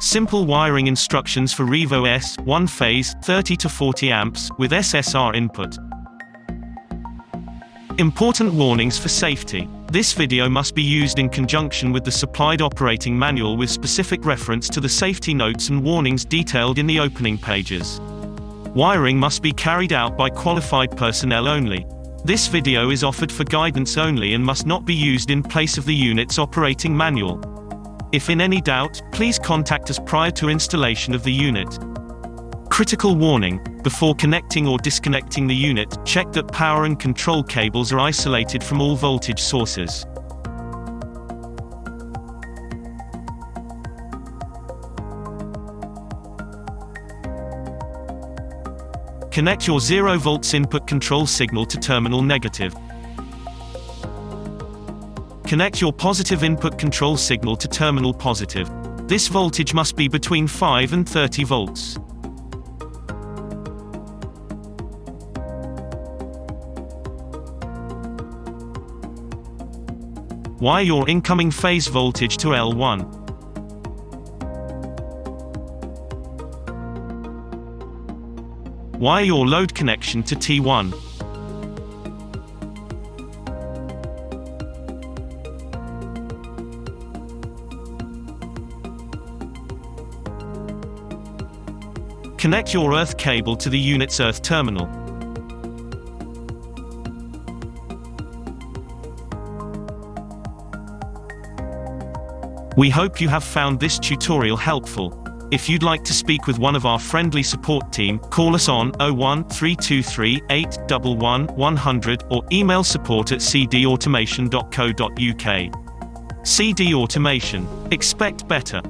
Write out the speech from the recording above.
Simple wiring instructions for REVO-S, 1-phase, 30 to 40 amps, with SSR input. Important warnings for safety. This video must be used in conjunction with the supplied operating manual with specific reference to the safety notes and warnings detailed in the opening pages. Wiring must be carried out by qualified personnel only. This video is offered for guidance only and must not be used in place of the unit's operating manual. If in any doubt, please contact us prior to installation of the unit. Critical warning: before connecting or disconnecting the unit, check that power and control cables are isolated from all voltage sources. Connect your 0 volts input control signal to terminal negative. Connect your positive input control signal to terminal positive. This voltage must be between 5 and 30 volts. Wire your incoming phase voltage to L1. Wire your load connection to T1. Connect your earth cable to the unit's earth terminal. We hope you have found this tutorial helpful. If you'd like to speak with one of our friendly support team, call us on 01 323 811 100 or email support@cdautomation.co.uk. CD Automation. Expect better.